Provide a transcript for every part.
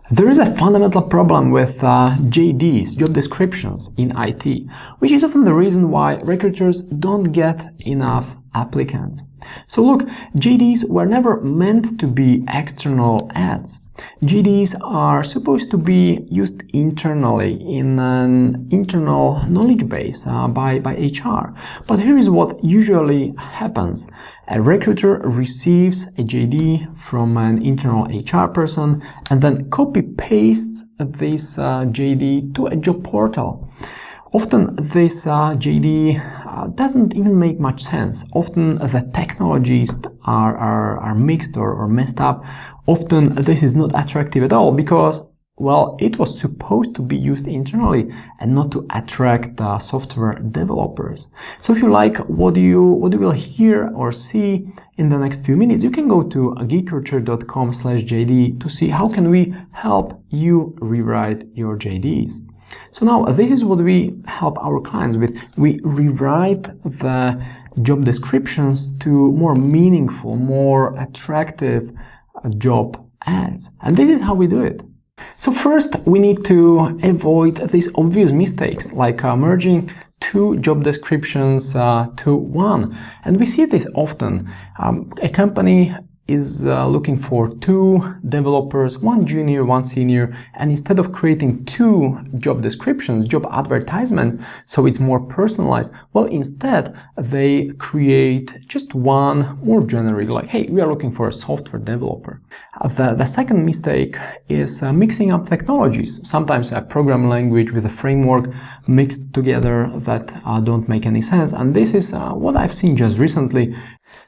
There is a fundamental problem with JDs, job descriptions, in IT, which is often the reason why recruiters don't get enough applicants. So look, JDs were never meant to be external ads. JDs are supposed to be used internally in an internal knowledge base by HR. But here is what usually happens. A recruiter receives a JD from an internal HR person and then copy-pastes this JD to a job portal. Often this JD doesn't even make much sense. Often the technologies are mixed or messed up. Often this is not attractive at all because, well, it was supposed to be used internally and not to attract software developers. So if you like what you will hear or see in the next few minutes, you can go to geekrecruiter.com/JD to see how can we help you rewrite your JDs. So now this is what we help our clients with. We rewrite the job descriptions to more meaningful, more attractive job ads. And this is how we do it. So first, we need to avoid these obvious mistakes like merging two job descriptions to one. And we see this often. A company is looking for two developers, one junior, one senior, and instead of creating two job descriptions, job advertisements, so it's more personalized, well, instead they create just one more generic, like, hey, we are looking for a software developer. The second mistake is mixing up technologies. Sometimes a program language with a framework mixed together that don't make any sense, and this is what I've seen just recently.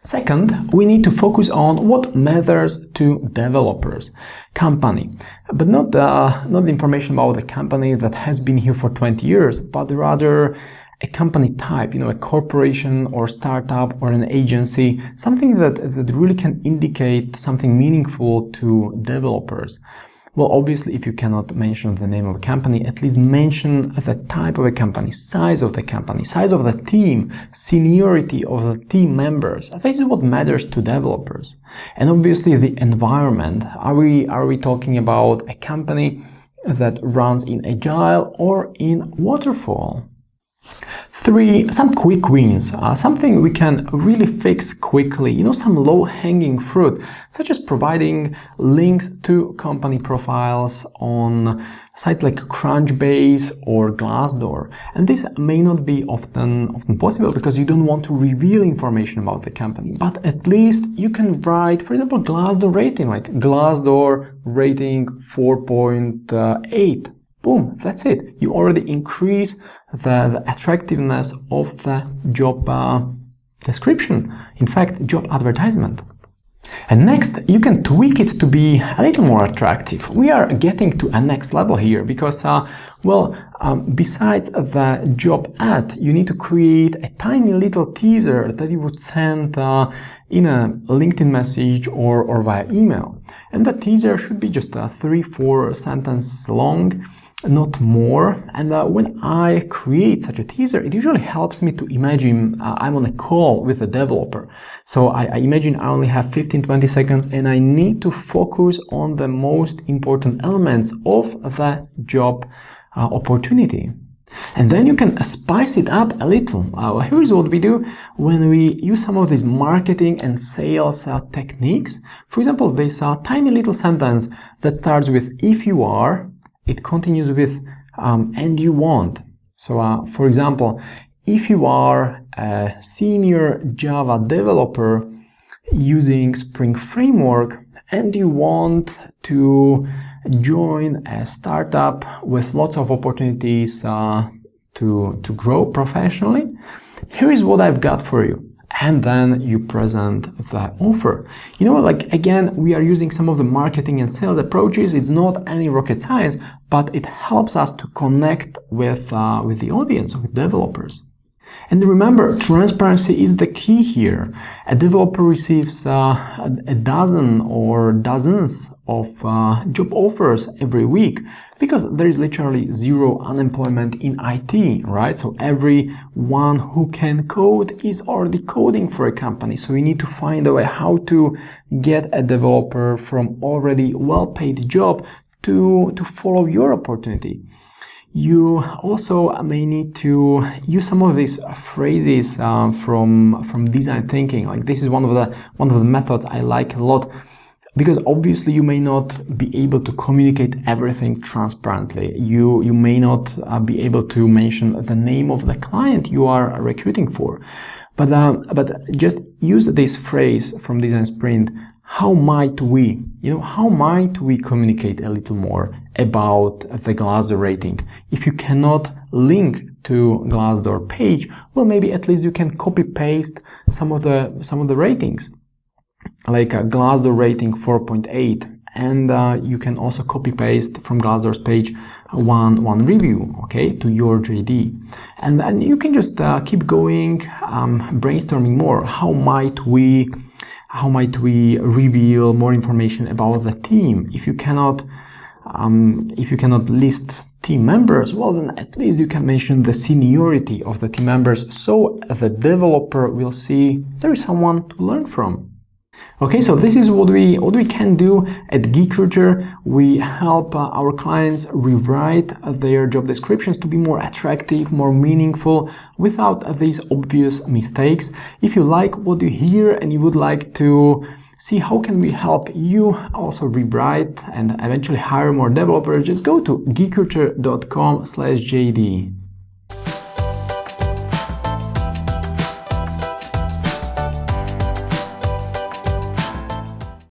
Second, we need to focus on what matters to developers. Company, but not the information about the company that has been here for 20 years, but rather a company type, a corporation or startup or an agency, something that really can indicate something meaningful to developers. Well, obviously, if you cannot mention the name of a company, at least mention the type of a company, size of the company, size of the team, seniority of the team members. This is what matters to developers. And obviously, the environment. Are we talking about a company that runs in Agile or in Waterfall? 3, some quick wins, something we can really fix quickly, some low-hanging fruit, such as providing links to company profiles on sites like Crunchbase or Glassdoor. And this may not be often possible because you don't want to reveal information about the company, but at least you can write, for example, Glassdoor rating, like Glassdoor rating 4.8. Boom, that's it. You already increase the attractiveness of the job description, in fact, job advertisement. And next, you can tweak it to be a little more attractive. We are getting to a next level here because, besides the job ad, you need to create a tiny little teaser that you would send in a LinkedIn message or via email. And the teaser should be just 3-4 sentences long, not more. And when I create such a teaser, it usually helps me to imagine I'm on a call with a developer. So I imagine I only have 15-20 seconds and I need to focus on the most important elements of the job opportunity. And then you can spice it up a little. Here is what we do when we use some of these marketing and sales techniques. For example, this tiny little sentence that starts with if you are, it continues with and you want. So, for example, if you are a senior Java developer using Spring Framework and you want to join a startup with lots of opportunities to grow professionally, here is what I've got for you. And then you present the offer. Again, we are using some of the marketing and sales approaches. It's not any rocket science, but it helps us to connect with the audience, with developers. And remember, transparency is the key here. A developer receives a dozen or dozens of job offers every week because there is literally zero unemployment in IT, right? So everyone who can code is already coding for a company. So we need to find a way how to get a developer from already well-paid job to follow your opportunity. You also may need to use some of these phrases from design thinking. Like, this is one of the methods I like a lot, because obviously you may not be able to communicate everything transparently. You may not be able to mention the name of the client you are recruiting for, but just use this phrase from Design Sprint. How might we communicate a little more about the Glassdoor rating? If you cannot link to Glassdoor page, well, maybe at least you can copy paste some of the ratings, like a Glassdoor rating 4.8, and you can also copy paste from Glassdoor's page one review, okay, to your JD, and then you can just keep going, brainstorming more. How might we reveal more information about the team? If you cannot list team members, well, then at least you can mention the seniority of the team members, so the developer will see there is someone to learn from. Okay, so this is what we can do at GeekRecruiter. We help our clients rewrite their job descriptions to be more attractive, more meaningful, without these obvious mistakes. If you like what you hear and you would like to see how can we help you also rewrite and eventually hire more developers, just go to geekrecruiter.com/JD.